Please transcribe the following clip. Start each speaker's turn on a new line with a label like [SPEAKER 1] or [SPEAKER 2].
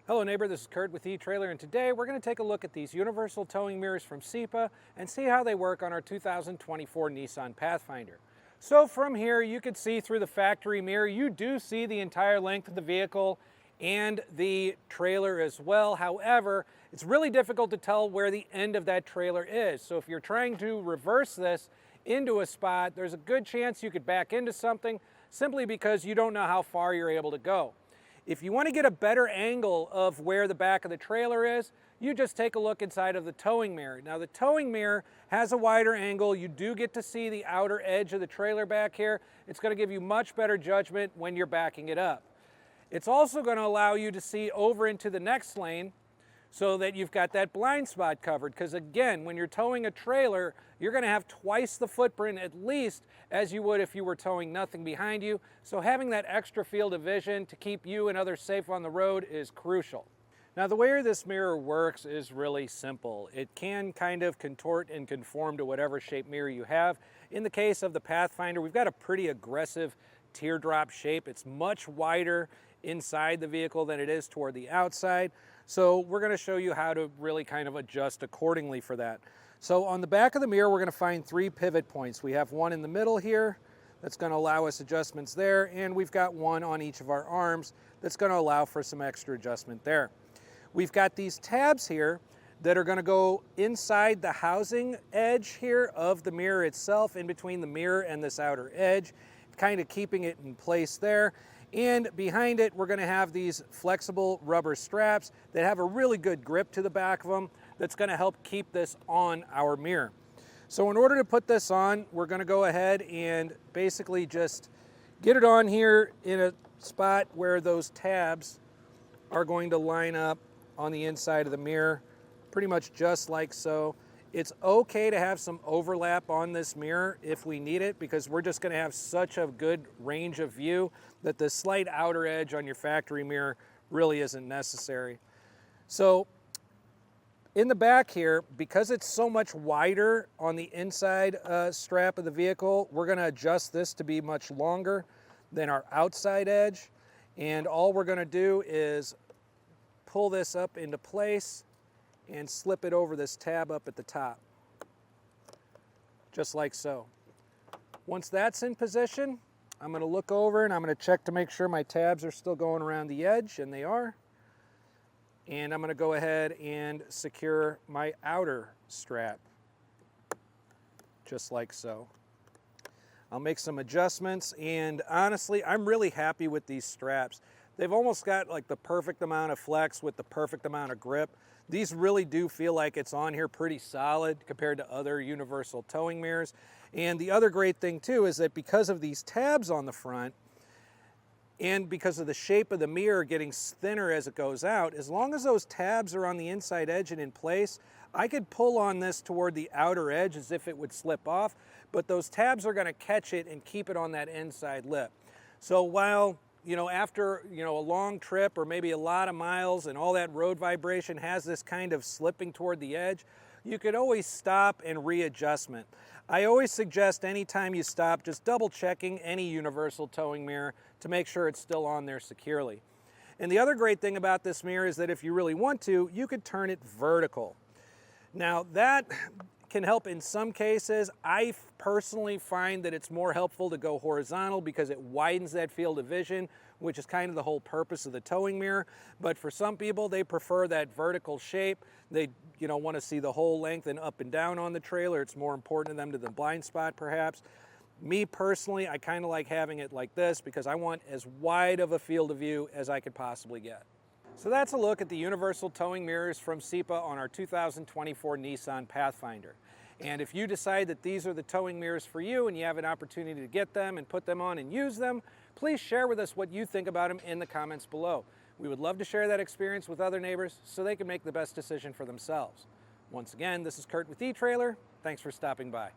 [SPEAKER 1] Hello neighbor, this is Curt with etrailer, and today we're going to take a look at these universal towing mirrors from CIPA and see how they work on our 2024 Nissan Pathfinder. So from here you can see through the factory mirror, you do see the entire length of the vehicle and the trailer as well. However, it's really difficult to tell where the end of that trailer is. So if you're trying to reverse this into a spot, there's a good chance you could back into something simply because you don't know how far you're able to go. If you want to get a better angle of where the back of the trailer is, you just take a look inside of the towing mirror. Now the towing mirror has a wider angle. You do get to see the outer edge of the trailer back here. It's going to give you much better judgment when you're backing it up. It's also going to allow you to see over into the next lane so that you've got that blind spot covered. Because again, when you're towing a trailer, you're going to have twice the footprint at least as you would if you were towing nothing behind you. So having that extra field of vision to keep you and others safe on the road is crucial. Now the way this mirror works is really simple. It can kind of contort and conform to whatever shape mirror you have. In the case of the Pathfinder, we've got a pretty aggressive teardrop shape. It's much wider inside the vehicle than it is toward the outside. So we're going to show you how to really kind of adjust accordingly for that. So on the back of the mirror, we're going to find 3 pivot points. We have one in the middle here that's going to allow us adjustments there, and we've got one on each of our arms that's going to allow for some extra adjustment there. We've got these tabs here that are going to go inside the housing edge here of the mirror itself, in between the mirror and this outer edge, kind of keeping it in place there. And behind it, we're going to have these flexible rubber straps that have a really good grip to the back of them that's going to help keep this on our mirror. So in order to put this on, we're going to go ahead and basically just get it on here in a spot where those tabs are going to line up on the inside of the mirror, pretty much just like so. It's okay to have some overlap on this mirror if we need it, because we're just going to have such a good range of view that the slight outer edge on your factory mirror really isn't necessary. So in the back here, because it's so much wider on the inside strap of the vehicle, we're going to adjust this to be much longer than our outside edge. And all we're going to do is pull this up into place and slip it over this tab up at the top, just like so. Once that's in position, I'm going to look over and I'm going to check to make sure my tabs are still going around the edge, and they are. And I'm going to go ahead and secure my outer strap, just like so. I'll make some adjustments, and honestly, I'm really happy with these straps. They've almost got like the perfect amount of flex with the perfect amount of grip. These really do feel like it's on here pretty solid compared to other universal towing mirrors. And the other great thing too is that because of these tabs on the front, and because of the shape of the mirror getting thinner as it goes out, as long as those tabs are on the inside edge and in place, I could pull on this toward the outer edge as if it would slip off, but those tabs are going to catch it and keep it on that inside lip. So while after a long trip or maybe a lot of miles and all that road vibration has this kind of slipping toward the edge, you could always stop and readjustment. I always suggest anytime you stop, just double checking any universal towing mirror to make sure it's still on there securely. And the other great thing about this mirror is that if you really want to, you could turn it vertical. Now that can help in some cases. I personally find that it's more helpful to go horizontal because it widens that field of vision, which is kind of the whole purpose of the towing mirror. But for some people, they prefer that vertical shape. They want to see the whole length and up and down on the trailer. It's more important to them than the blind spot perhaps. Me personally, I kind of like having it like this because I want as wide of a field of view as I could possibly get. So that's a look at the universal towing mirrors from CIPA on our 2024 Nissan Pathfinder. And if you decide that these are the towing mirrors for you and you have an opportunity to get them and put them on and use them, please share with us what you think about them in the comments below. We would love to share that experience with other neighbors so they can make the best decision for themselves. Once again, this is Curt with etrailer. Thanks for stopping by.